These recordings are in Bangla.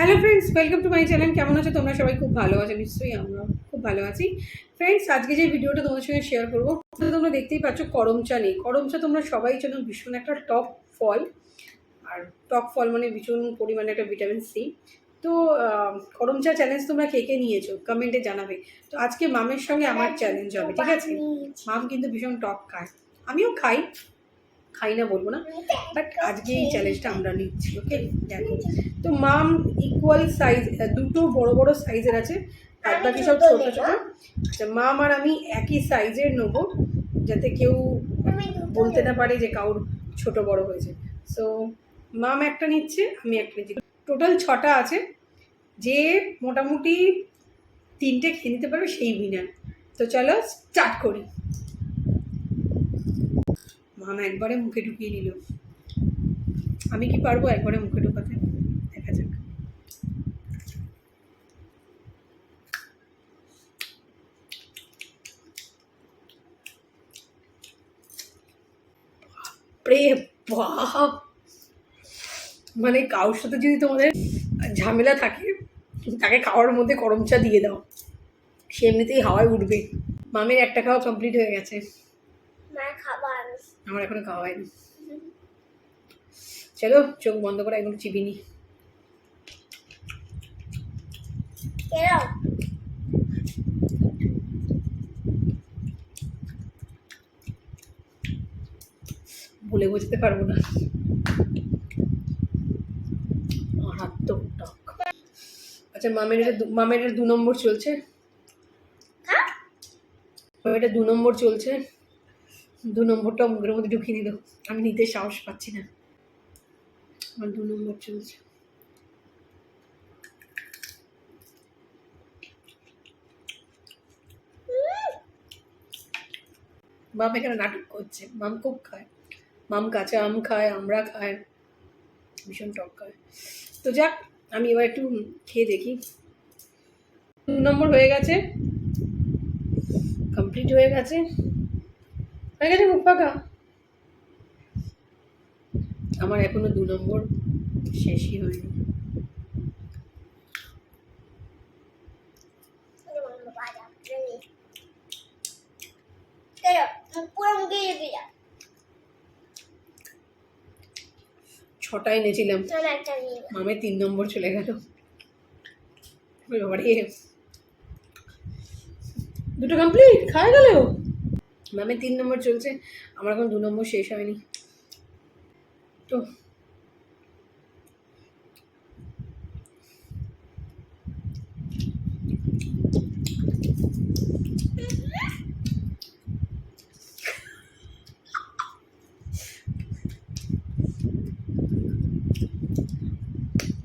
Hello friends, welcome to my channel. কেমন আছো তোমরা? সবাই খুব ভালো আছো নিশ্চয়ই, আমরা খুব ভালো আছি। ফ্রেন্ডস, আজকে যে ভিডিওটা তোমাদের সঙ্গে শেয়ার করবো, তোমরা দেখতেই পাচ্ছ করম চা নেই। করম চা তোমরা সবাই জানো ভীষণ একটা টক ফল, আর টক ফল মানে ভীষণ পরিমাণে একটা ভিটামিন সি। তো করম চা চ্যালেঞ্জ তোমরা কে কে নিয়েছো কমেন্টে জানাবে। তো আজকে মামের সঙ্গে আমার চ্যালেঞ্জ হবে, ঠিক আছে? মাম কিন্তু ভীষণ টক খায়, আমিও খাই না বলবো না, বাট আজকে এই চ্যালেঞ্জটা আমরা নিচ্ছি। ওকে, দেখো তো মাম ইকুয়াল সাইজ, দুটো বড় বড় সাইজের আছে, আর বাকি সব ছোট ছোট। আচ্ছা, মাম আর আমি একই সাইজের নেবো, যাতে কেউ বলতে না পারে যে কাউর ছোট বড় হয়েছে। সো মাম একটা নিচ্ছে, আমি একটা নিচ্ছি, টোটাল 6টা আছে। যে মোটামুটি 3টে খেয়ে নিতে পারবে সেই উইনার। তো চলো স্টার্ট করি। মাম একবারে মুখে ঢুকিয়ে নিল, আমি কি পারবো একবারে মুখে ঢোকাতে? দেখা যাক। বাপ, মানে কারোর সাথে যদি তোমাদের ঝামেলা থাকে, তাকে খাওয়ার মধ্যে গরম চা দিয়ে দাও, সে এমনিতেই হাওয়ায় উঠবে। মামের একটা খাওয়া কমপ্লিট হয়ে গেছে, আমার এখনো খাওয়া হয়নি। চলো চোখ বন্ধ করে একদম চিবিনি। বলে বোঝাতে পারবো না, মারাত্মক টক। আচ্ছা, মামের 2 নম্বর চলছে, এটা 2 নম্বর চলছে। 2 নম্বরটা মুখের মধ্যে ঢুকিয়ে নিল, আমি নিতে সাহস পাচ্ছি না। আমার 2 নম্বর চলছে। মাম এখানে নাটক করছে, মাম খুব খায়, মাম কাঁচা আম খায়, আমরা খায়, ভীষণ টক খায়। তো যাক, আমি এবার একটু খেয়ে দেখি। 2 নম্বর হয়ে গেছে, কমপ্লিট হয়ে গেছে মুখ পাকা। আমার এখনো 2 নম্বর শেষই হয়নি। ছটা এনেছিলাম, মামের 3 নম্বর চলে গেল। দুটো কমপ্লিট খাওয়া গেল, মামের 3 নম্বর চলছে, আমার এখন 2 নম্বর শেষ হয়নি। তো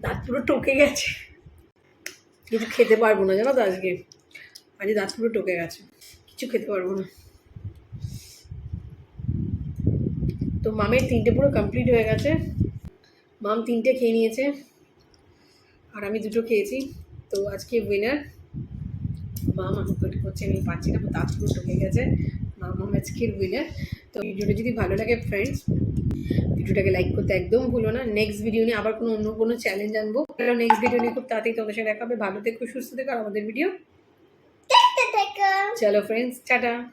দাঁত পুরো টকে গেছে, কিছু খেতে পারবো না জানো তো। আজকে দাঁত পুরো টকে গেছে, কিছু খেতে পারবো না। তো মামের 3টে পুরো কমপ্লিট হয়ে গেছে, মাম 3টে খেয়ে নিয়েছে, আর আমি 2টো খেয়েছি। তো আজকে উইনার মাম। আমি করছে, আমি পাচ্ছি না, দাঁত পুরো টকে গেছে। মাম আজকের উইনার। তো ভিডিওটা যদি ভালো লাগে ফ্রেন্ডস, ভিডিওটাকে লাইক করতে একদম ভুলো না। নেক্সট ভিডিও নিয়ে আবার অন্য কোনো চ্যালেঞ্জ আনবো। নেক্সট ভিডিও নিয়ে খুব তাড়াতাড়ি তোমাদের সাথে দেখা হবে। ভালো থেকো, সুস্থ থেকো, আর আমাদের ভিডিও চলো ফ্রেন্ডস, টাটা।